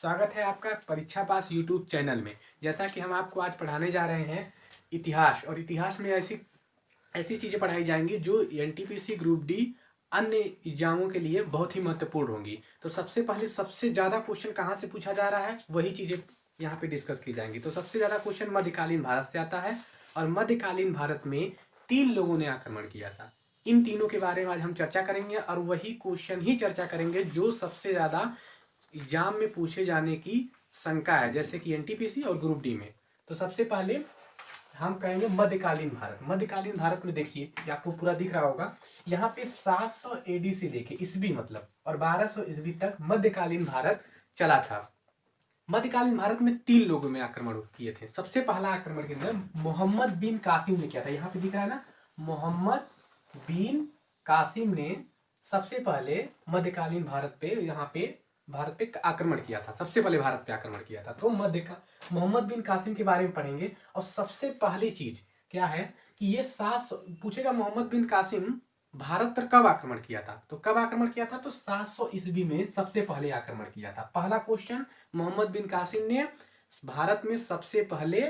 स्वागत है आपका परीक्षा पास यूट्यूब चैनल में। जैसा कि हम आपको आज पढ़ाने जा रहे हैं इतिहास, और इतिहास में ऐसी ऐसी चीज़ें पढ़ाई जाएंगी जो एनटीपीसी ग्रुप डी अन्य एग्जामों के लिए बहुत ही महत्वपूर्ण होंगी। तो सबसे पहले सबसे ज़्यादा क्वेश्चन कहाँ से पूछा जा रहा है वही चीज़ें यहाँ पे डिस्कस की जाएंगी। तो सबसे ज़्यादा क्वेश्चन मध्यकालीन भारत से आता है, और मध्यकालीन भारत में 3 लोगों ने आक्रमण किया था। इन तीनों के बारे में आज हम चर्चा करेंगे, और वही क्वेश्चन ही चर्चा करेंगे जो सबसे ज़्यादा एग्जाम में पूछे जाने की शंका है, जैसे कि एनटीपीसी और ग्रुप डी में। तो सबसे पहले हम कहेंगे मध्यकालीन भारत। मध्यकालीन भारत में देखिए, ये आपको पूरा दिख रहा होगा, यहाँ पे 700 एडी से लेके ईस्वी मतलब और 1200 ईस्वी तक मध्यकालीन भारत चला था। मध्यकालीन भारत में 3 लोगों में आक्रमण किए थे। सबसे पहला आक्रमण किया मोहम्मद बिन कासिम ने किया था। यहाँ पे दिख रहा है ना, मोहम्मद बिन कासिम ने सबसे पहले मध्यकालीन भारत पे आक्रमण किया था। सबसे पहले भारत पे आक्रमण किया था। तो मोहम्मद बिन कासिम के बारे में पढ़ेंगे। और सबसे पहली चीज क्या है कि ये 700 पूछेगा, मोहम्मद बिन कासिम भारत पर कब आक्रमण किया था। तो कब आक्रमण किया था, तो 700 ईस्वी में सबसे पहले आक्रमण किया था। पहला क्वेश्चन, मोहम्मद बिन कासिम ने भारत में सबसे पहले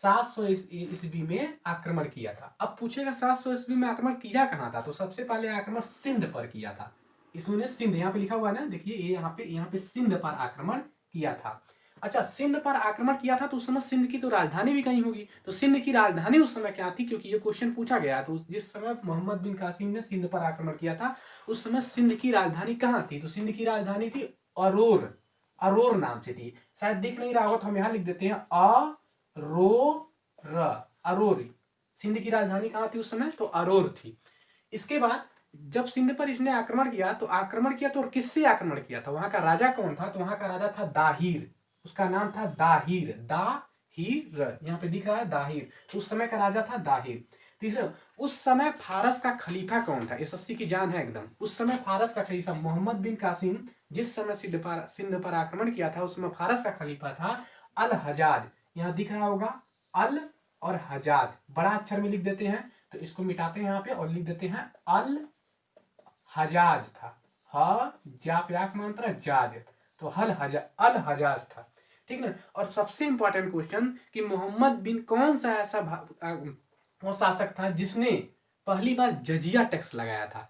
700 ईस्वी में आक्रमण किया था। अब पूछेगा 700 ईस्वी में आक्रमण किया कहाँ था, तो सबसे पहले आक्रमण सिंध पर किया था। इसने सिंध, यहाँ पे लिखा हुआ है ना, देखिए ये यहाँ पे सिंध पर आक्रमण किया था। अच्छा, सिंध पर आक्रमण किया था तो उस समय सिंध की तो राजधानी भी कहीं होगी। तो सिंध की राजधानी उस समय क्या थी, क्योंकि ये क्वेश्चन पूछा गया। तो जिस समय मोहम्मद बिन कासिम ने सिंध पर आक्रमण किया था उस समय सिंध की राजधानी कहाँ थी, तो सिंध की राजधानी थी अरोर। अरोर नाम से थी। शायद दिख नहीं रहा होगा तो हम यहाँ लिख देते हैं अरोर। सिंध की राजधानी कहाँ थी उस समय, तो अरोर थी। इसके बाद जब सिंध पर इसने आक्रमण किया तो और किससे आक्रमण किया था, वहां का राजा कौन था, तो वहां का राजा था दाहिर। उसका नाम था दाहिर। यहाँ पे दिख रहा है दाहिर। तो उस समय का राजा था दाहिर। तीसरा, उस समय फारस का खलीफा कौन था, एसएससी की जान है एकदम। उस समय फारस का खलीफा मोहम्मद बिन कासिम जिस समय सिंध पर आक्रमण किया था उस समय फारस का खलीफा था अल हजाज। यहाँ दिख रहा होगा अल और हजाज, बड़ा अक्षर में लिख देते हैं। तो इसको मिटाते हैं यहाँ पे और लिख देते हैं अल हजाज था। मात्रा जाज, तो अल हजाज था। ठीक ना। और सबसे इंपॉर्टेंट क्वेश्चन कि मोहम्मद बिन कौन सा ऐसा वो शासक था जिसने पहली बार जजिया टैक्स लगाया था।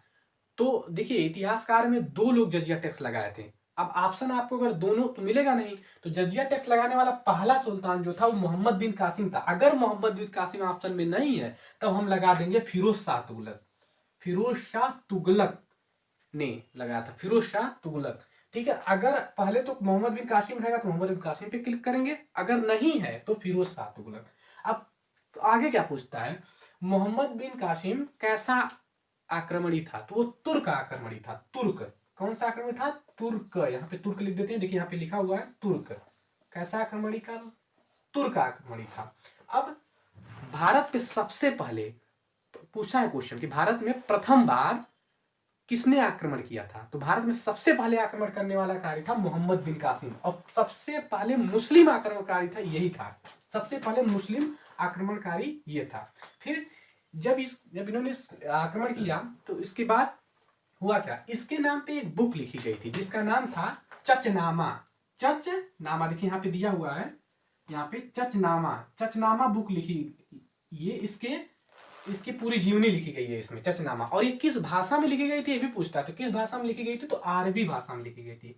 तो देखिए, इतिहासकार में 2 लोग जजिया टैक्स लगाए थे। अब ऑप्शन आपको अगर दोनों तो मिलेगा नहीं। तो जजिया टैक्स लगाने वाला पहला सुल्तान जो था वो मोहम्मद बिन कासिम था। अगर मोहम्मद बिन कासिम ऑप्शन में नहीं है तब हम लगा देंगे फिरोज शाह तुगलक। फिरोज शाह तुगलक ने लगाया था, फिरोज शाह तुगलक। ठीक है, अगर पहले तो मोहम्मद बिन कासिम रहेगा तो मोहम्मद बिन कासिम पे क्लिक करेंगे, अगर नहीं है तो फिरोज शाह तुगलक। अब तो आगे क्या पूछता है, मोहम्मद बिन कासिम कैसा आक्रमणी था, तो वो तुर्क आक्रमणी था। तुर्क, कौन सा आक्रमणी था, तुर्क। यहाँ पे तुर्क लिख देते हैं, देखिए यहाँ पे लिखा हुआ है तुर्क। कैसा आक्रमणी का, तुर्क आक्रमणी था। अब भारत पे सबसे पहले पूछा है क्वेश्चन कि भारत में प्रथम बार किसने आक्रमण किया था, तो भारत में सबसे पहले आक्रमण करने वाला कार्य था मोहम्मद बिन कासिम। और सबसे पहले मुस्लिम आक्रमणकारी था यही था। सबसे पहले मुस्लिम आक्रमणकारी ये था। फिर जब इन्होंने आक्रमण किया तो इसके बाद हुआ क्या, इसके नाम पे एक बुक लिखी गई थी जिसका नाम था चचनामा। चचनामा देखिए यहाँ पे दिया हुआ है, यहाँ पे चचनामा बुक लिखी। ये इसकी पूरी जीवनी लिखी गई है इसमें, चचनामा। और ये किस भाषा में लिखी गई थी ये भी पूछता है। तो किस भाषा में लिखी गई थी, तो अरबी भाषा में लिखी गई थी।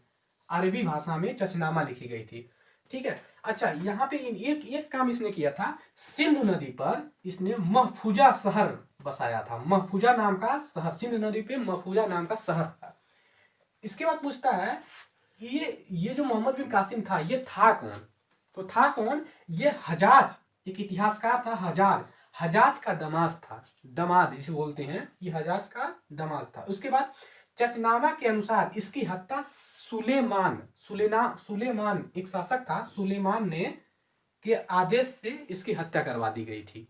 अरबी भाषा में चचनामा लिखी गई थी। ठीक है। अच्छा, यहाँ पे एक काम इसने किया था, सिंधु नदी पर इसने महफूजा शहर बसाया था। महफूजा नाम का शहर, सिंधु नदी पे महफूजा नाम का शहर था। इसके बाद पूछता है ये जो मोहम्मद बिन कासिम था ये था कौन, तो था कौन, ये हजाज, एक इतिहासकार था हजाज का दामाद जिसे बोलते हैं, ये हजाज का दामाद था। उसके बाद चचनामा के अनुसार इसकी हत्या सुलेमान एक शासक था, सुलेमान ने के आदेश से इसकी हत्या करवा दी गई थी।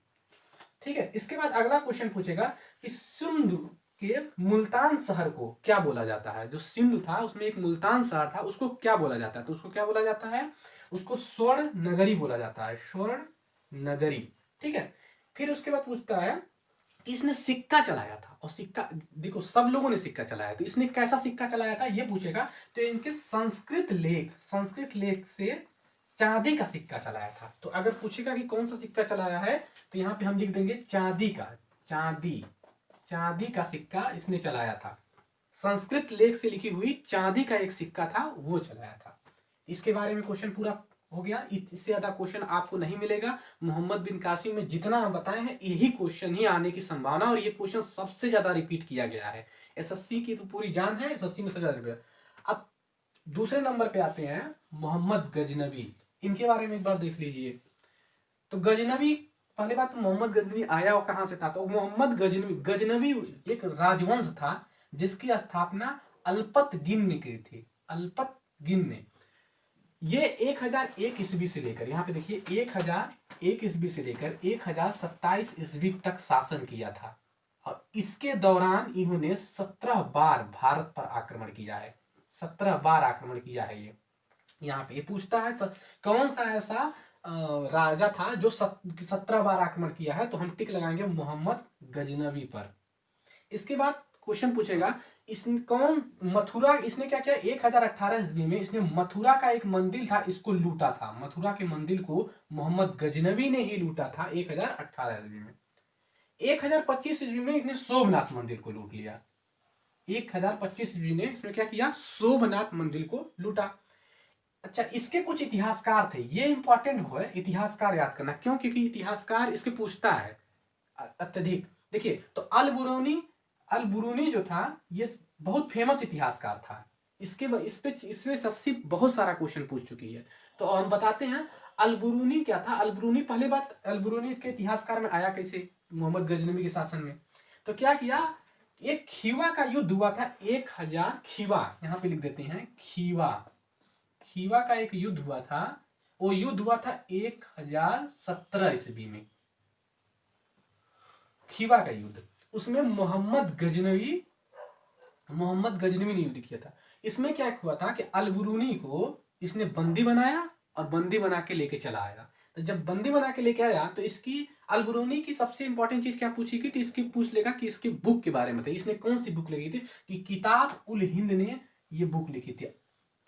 ठीक है। इसके बाद अगला क्वेश्चन पूछेगा कि सिंधु के मुल्तान शहर को क्या बोला जाता है। जो सिंधु था उसमें एक मुल्तान शहर था, उसको क्या बोला जाता है, तो उसको क्या बोला जाता है, उसको स्वर्ण नगरी बोला जाता है, स्वर्ण नगरी। ठीक है। फिर उसके बाद पूछता है इसने सिक्का चलाया था, और सिक्का देखो सब लोगों ने सिक्का चलाया, तो इसने कैसा सिक्का चलाया था ये पूछेगा। तो इनके संस्कृत लेख से चांदी का सिक्का चलाया था। तो अगर पूछेगा कि कौन सा सिक्का चलाया है, तो यहाँ पे हम लिख देंगे चांदी का, चांदी का सिक्का इसने चलाया था। संस्कृत लेख से लिखी हुई चांदी का एक सिक्का था, वो चलाया था। इसके बारे में क्वेश्चन पूरा हो गया। इससे ज्यादा क्वेश्चन आपको नहीं मिलेगा। मोहम्मद बिन कासिम में जितना हम बताए हैं यही क्वेश्चन ही आने की संभावना, और ये क्वेश्चन सबसे ज्यादा रिपीट किया गया है। एसएससी की तो पूरी जान है, एसएससी में सबसे ज्यादा। अब दूसरे नंबर पे आते हैं मोहम्मद गजनवी। इनके बारे में एक बार देख लीजिए। तो गजनवी, पहले बात तो मोहम्मद गजनवी आया और कहां से था। तो मोहम्मद गजनवी एक राजवंश था जिसकी स्थापना अल्पत गिन ने की थी। अल्पत गिन ने ये 1001 ईस्वी से लेकर, यहाँ पे देखिए 1001 ईस्वी से लेकर 1027 ईस्वी तक शासन किया था। और इसके दौरान इन्होंने 17 बार भारत पर आक्रमण किया है। 17 बार आक्रमण किया है। ये यहाँ पे ये पूछता है कौन सा ऐसा राजा था जो 17 बार आक्रमण किया है, तो हम टिक लगाएंगे मोहम्मद गजनवी पर। इसके बाद क्वेश्चन पूछेगा कौन मथुरा, इसने क्या किया 1018 ईस्वी में इसने मथुरा का एक मंदिर था, इसको लूटा था। मथुरा के मंदिर को मोहम्मद गजनवी ने ही लूटा था 1018 ईस्वी में। 1025 ईस्वी में इसने सोमनाथ मंदिर को लूट लिया। 1025 ईस्वी ने इसमें क्या किया, सोमनाथ मंदिर को लूटा। अच्छा, इसके कुछ इतिहासकार थे, ये इंपॉर्टेंट है इतिहासकार याद करना, क्यों? क्योंकि इतिहासकार इसके पूछता है अत्यधिक। देखिए तो अल बुरूनी जो था ये बहुत फेमस इतिहासकार था। इसमें सस्सी बहुत सारा क्वेश्चन पूछ चुकी है। तो हम बताते हैं अल बुरूनी क्या था। अल बुरूनी, पहले बात अल बुरूनी इसके इतिहासकार में आया कैसे, मोहम्मद गजनवी के शासन में। तो क्या किया, एक खीवा का युद्ध हुआ था। 1000 खीवा, यहाँ पे लिख देते हैं खीवा का एक युद्ध हुआ था। वो युद्ध हुआ था 1017 ईस्वी में, खीवा का युद्ध। उसमें मोहम्मद गजनवी ने युद्ध किया था। इसमें क्या हुआ था कि अलबरूनी को इसने बंदी बनाया और बंदी बना के लेके चला आया। तो जब बंदी बना के लेके आया तो इसकी अलबरूनी की सबसे इंपॉर्टेंट चीज क्या पूछी थी, तो इसकी पूछ लेगा कि इसकी बुक के बारे में था। इसने कौन सी बुक लिखी थी, कि किताब उल हिंद ने ये बुक लिखी थी।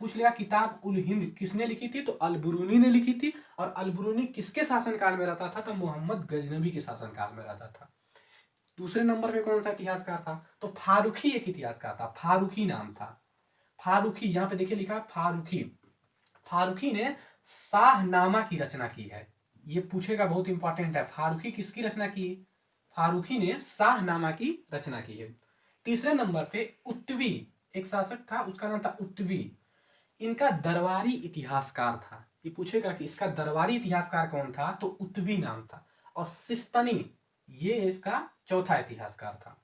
पूछ लेगा किताब उल हिंद किसने लिखी थी, तो अलबरूनी ने लिखी थी। और अलबरूनी किसके शासनकाल में रहता था, तो मोहम्मद गजनवी के शासनकाल में रहता था। दूसरे नंबर पे कौन सा इतिहासकार था, तो फारूकी एक इतिहासकार था, फारूकी नाम था। फारूकी, यहाँ पे देखिए लिखा फारूकी ने शाहनामा की रचना की है। ये पूछेगा, बहुत इंपॉर्टेंट है। फारूकी किसकी रचना की, फारूकी ने शाहनामा की रचना की है। तीसरे नंबर पे उत्तवी एक शासक था, उसका नाम था उत्तवी। इनका दरबारी इतिहासकार था। ये पूछेगा कि इसका दरबारी इतिहासकार कौन था, तो उत्तवी नाम था। और सिस्तनी ये इसका चौथा इतिहासकार था।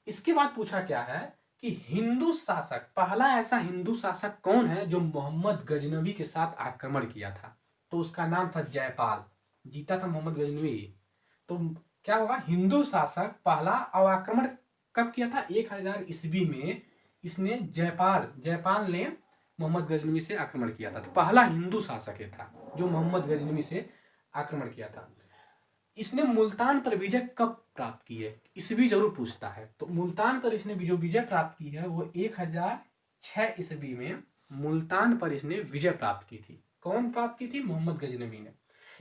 इसके बाद पूछा क्या है कि हिंदू शासक, पहला ऐसा हिंदू शासक कौन है जो मोहम्मद गजनवी के साथ आक्रमण किया था, तो उसका नाम था जयपाल। जीता था मोहम्मद गजनवी। तो क्या होगा, हिंदू शासक पहला आक्रमण कब किया था, 1000 ईस्वी में इसने जयपाल ने मोहम्मद गजनवी से आक्रमण किया था। तो पहला हिंदू शासक ये था जो मोहम्मद गजनवी से आक्रमण किया था। इसने मुल्तान पर विजय कब प्राप्त की है, ईस्वी जरूर पूछता है। तो मुल्तान पर इसने जो विजय प्राप्त की है वो 1006 ईस्वी में मुल्तान पर इसने विजय प्राप्त की थी। कौन प्राप्त की थी, मोहम्मद गजनवी ने।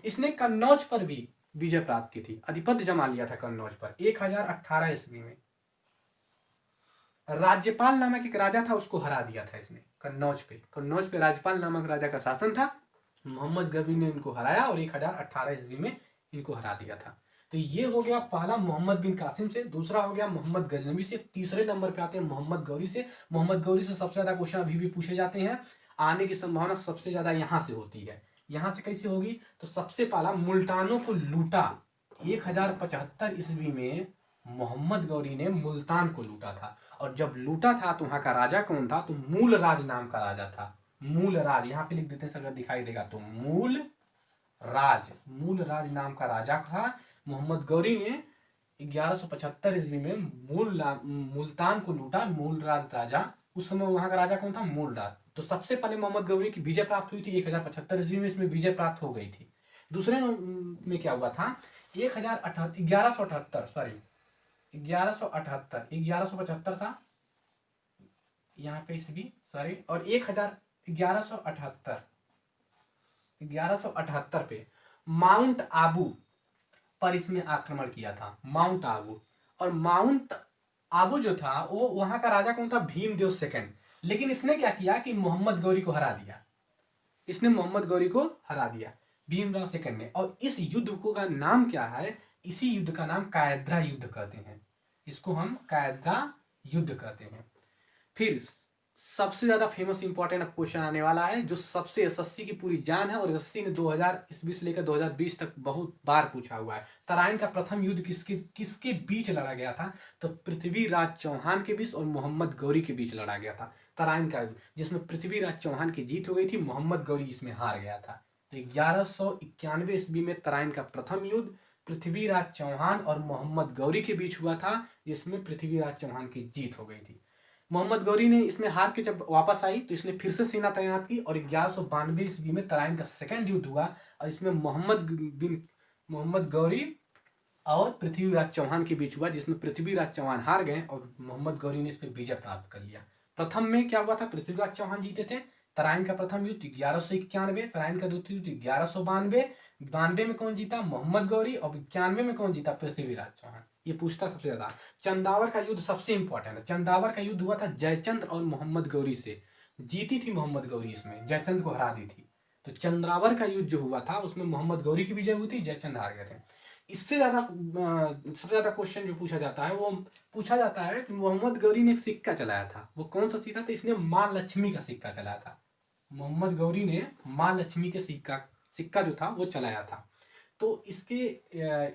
इसने कन्नौज पर भी विजय प्राप्त की थी, अधिपत्य जमा लिया था कन्नौज पर 1018 ईस्वी में। राज्यपाल नामक एक राजा था, उसको हरा दिया था इसने कन्नौज पे राज्यपाल नामक राजा का शासन था। मोहम्मद गजनवी ने इनको हराया और 1018 ईस्वी में इनको हरा दिया था। तो ये हो गया पहला मोहम्मद बिन कासिम से, दूसरा हो गया मोहम्मद गजनवी से। तीसरे नंबर पे आते हैं मोहम्मद गौरी से। मोहम्मद गौरी से सबसे ज्यादा क्वेश्चन अभी भी पूछे जाते हैं, आने की संभावना सबसे ज्यादा यहाँ से होती है। यहाँ से कैसे होगी, तो सबसे पहला मुल्तानों को लूटा 1075 ईस्वी में मोहम्मद गौरी ने मुल्तान को लूटा था। और जब लूटा था तो वहां का राजा कौन था, तो मूल राज नाम का राजा था। मूल राज यहाँ पे लिख देते हैं, अगर दिखाई देगा तो मूल राज नाम का राजा था। मोहम्मद गौरी ने 1175 ईस्वी में मुल्तान को लूटा, मूल राज राजा। उस समय वहां का राजा कौन था, मूल राज। तो सबसे पहले मोहम्मद गौरी की विजय प्राप्त हुई थी 1075 ईस्वी में, इसमें विजय प्राप्त हो गई थी। दूसरे में क्या हुआ था, 1178 1178, 1175 था यहाँ पे ईस्वी, सॉरी, और 1178 पे माउंट आबू पर इसमें आक्रमण किया था, माउंट आबू। और माउंट आबू जो था वो वहां का राजा कौन था, भीमदेव सेकंड। लेकिन इसने क्या किया कि मोहम्मद गौरी को हरा दिया, इसने मोहम्मद गौरी को हरा दिया भीमराव सेकंड ने। और इस युद्ध को का नाम क्या है, इसी युद्ध का नाम कायद्रा युद्ध कहते हैं, इसको हम कायद्रा युद्ध कहते हैं। फिर सबसे ज्यादा फेमस इंपॉर्टेंट क्वेश्चन आने वाला है, जो सबसे एसएससी की पूरी जान है, और एसएससी ने 2000 ईस्वी से लेकर 2020 तक बहुत बार पूछा हुआ है। तराइन का प्रथम युद्ध किसके बीच लड़ा गया था, तो पृथ्वीराज चौहान के बीच और मोहम्मद गौरी के बीच लड़ा गया था तराइन का युद्ध, जिसमें पृथ्वीराज चौहान की जीत हो गई थी, मोहम्मद गौरी इसमें हार गया था। तो 1191 ईस्वी में तराइन का प्रथम युद्ध पृथ्वीराज चौहान और मोहम्मद गौरी के बीच हुआ था, जिसमें पृथ्वीराज चौहान की जीत हो गई थी। मोहम्मद गौरी ने इसमें हार के जब वापस आई तो इसने फिर से सेना तैनात की, और 1192 ईस्वी में तराइन का सेकंड युद्ध हुआ, और इसमें मोहम्मद गौरी और पृथ्वीराज चौहान के बीच हुआ, जिसमें पृथ्वीराज चौहान हार गए और मोहम्मद गौरी ने इस पर विजय प्राप्त कर लिया। प्रथम में क्या हुआ था, पृथ्वीराज चौहान जीते थे। तराइन का प्रथम युद्ध 1191, तराइन का द्वितीय युद्ध 1192। 92 में कौन जीता, मोहम्मद गौरी, और 91 में कौन जीता, पृथ्वीराज चौहान। ये पूछता सबसे ज्यादा। चंदावर का युद्ध सबसे इंपॉर्टेंट है। चंदावर का युद्ध हुआ था जयचंद्र और मोहम्मद गौरी से, जीती थी मोहम्मद गौरी, इसमें जयचंद्र को हरा दी थी। तो चंद्रावर का युद्ध जो हुआ था उसमें मोहम्मद गौरी की विजय हुई थी, जयचंद्र हार गए थे। इससे ज्यादा सबसे ज्यादा क्वेश्चन जो पूछा जाता है वो पूछा जाता है कि मोहम्मद गौरी ने एक सिक्का चलाया था, वो कौन सा सिक्का था, इसने माँ लक्ष्मी का सिक्का चलाया था। मोहम्मद गौरी ने माँ लक्ष्मी के सिक्का जो था वो चलाया था। तो इसके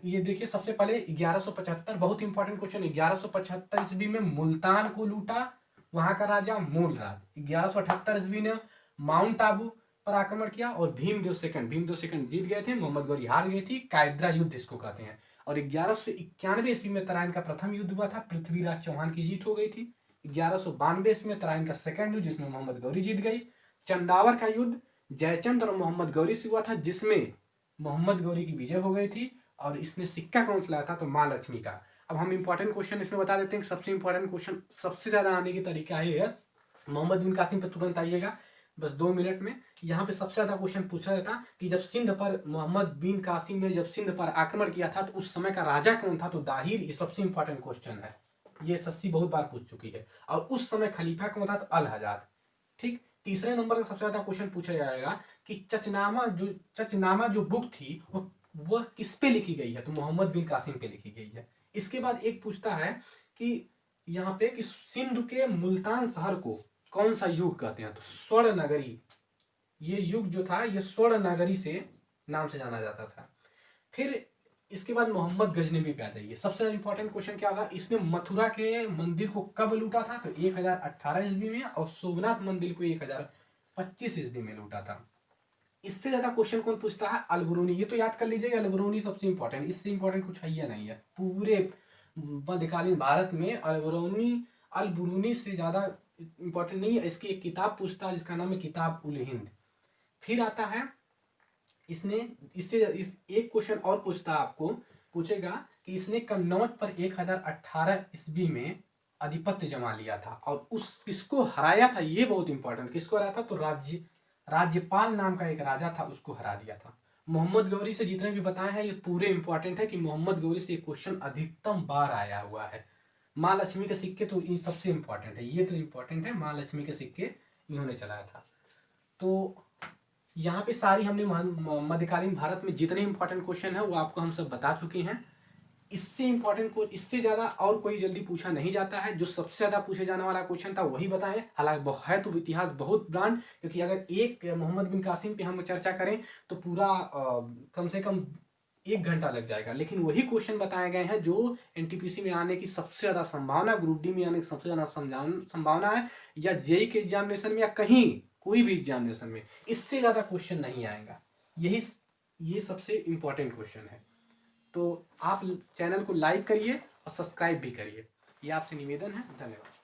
ये देखिए, सबसे पहले 1175, बहुत इंपॉर्टेंट क्वेश्चन है। 1175 ईस्वी में मुल्तान को लूटा वहां का राजा मूलराज। 1178 ईस्वी ने माउंट आबू पर आक्रमण किया, और भीमदेव सेकंड जीत गए थे, मोहम्मद गौरी हार गई थी, कायद्रा युद्ध इसको कहते हैं। और 1191 ईस्वी में तराइन का प्रथम युद्ध हुआ था, पृथ्वीराज चौहान की जीत हो गई थी। 1192 ईस्वी में तराइन का सेकंड युद्ध, जिसमें मोहम्मद गौरी जीत गई। चंदावर का युद्ध जयचंद्र और मोहम्मद गौरी से हुआ था, जिसमें मोहम्मद गौरी की विजय हो गई थी, और इसने सिक्का कौन सा लाया था, तो माँ लक्ष्मी का। अब हम इंपॉर्टेंट क्वेश्चन इसमें बता देते हैं कि सबसे इंपॉर्टेंट क्वेश्चन सबसे ज्यादा आने की तरीका ये है, मोहम्मद बिन कासिम पे तुरंत आइएगा, बस 2 मिनट में। यहाँ पे सबसे ज्यादा क्वेश्चन पूछा जाता कि जब सिंध पर मोहम्मद बिन कासिम ने जब सिंध पर आक्रमण किया था तो उस समय का राजा कौन था, तो दाहिर। ये सबसे इंपॉर्टेंट क्वेश्चन है, ये एसएससी बहुत बार पूछ चुकी है। और उस समय खलीफा कौन था, तो अल हजाज। ठीक। तीसरे नंबर का सबसे ज्यादा क्वेश्चन पूछा जाएगा कि चचनामा जो बुक थी वो किस पे लिखी गई है, तो मोहम्मद बिन कासिम पे लिखी गई है। इसके बाद एक पूछता है कि यहाँ पे कि सिंध के मुल्तान शहर को कौन सा युग कहते हैं, तो स्वर्ण नगरी। ये युग जो था ये स्वर्ण नगरी से नाम से जाना जाता था। फिर इसके बाद मोहम्मद गजनबी पे आ जाइए। सबसे इंपॉर्टेंट क्वेश्चन क्या होगा, इसने मथुरा के मंदिर को कब लूटा था, तो 1018 ईस्वी में, और सोमनाथ मंदिर को 1025 ईस्वी में लूटा था। इससे ज्यादा क्वेश्चन कौन पूछता है, अलबरूनी। ये तो याद कर लीजिएगा, अलबरूनी सबसे इंपॉर्टेंट, इससे इंपॉर्टेंट कुछ है या नहीं है। पूरे मध्यकालीन भारत में अलबरूनी से ज्यादा इंपॉर्टेंट नहीं है। इसकी एक किताब पूछता है जिसका नाम है किताब उल हिंद। फिर आता है इससे एक क्वेश्चन और पूछता है, आपको पूछेगा कि इसने कन्नौज पर 1018 ईस्वी में आधिपत्य जमा लिया था, और किसको हराया था, ये बहुत इंपॉर्टेंट, किसको हराया था, तो राज्यपाल नाम का एक राजा था, उसको हरा दिया था। मोहम्मद गौरी से जितने भी बताए हैं ये पूरे इंपॉर्टेंट है कि मोहम्मद गौरी से एक क्वेश्चन अधिकतम बार आया हुआ है। माँ लक्ष्मी के सिक्के तो इन सबसे इंपॉर्टेंट है, ये तो इंपॉर्टेंट है, माँ लक्ष्मी के सिक्के इन्होंने चलाया था। तो यहाँ पे सारी हमने मध्यकालीन भारत में जितने इंपॉर्टेंट क्वेश्चन है वो आपको हम सब बता चुके हैं। इससे इंपॉर्टेंट को इससे ज्यादा और कोई जल्दी पूछा नहीं जाता है। जो सबसे ज्यादा पूछे जाने वाला क्वेश्चन था वही बताएं। हालांकि है तो इतिहास बहुत ब्रांड, क्योंकि अगर एक मोहम्मद बिन कासिम पे हम चर्चा करें तो पूरा कम से कम 1 घंटा लग जाएगा, लेकिन वही क्वेश्चन बताए गए हैं जो एनटीपीसी में आने की सबसे ज्यादा संभावना, ग्रुप डी में आने की सबसे ज्यादा संभावना है, या जेई के एग्जामिनेशन में, या कहीं कोई भी एग्जामिनेशन में इससे ज्यादा क्वेश्चन नहीं आएगा। ये सबसे इंपॉर्टेंट क्वेश्चन है। तो आप चैनल को लाइक करिए और सब्सक्राइब भी करिए, ये आपसे निवेदन है। धन्यवाद।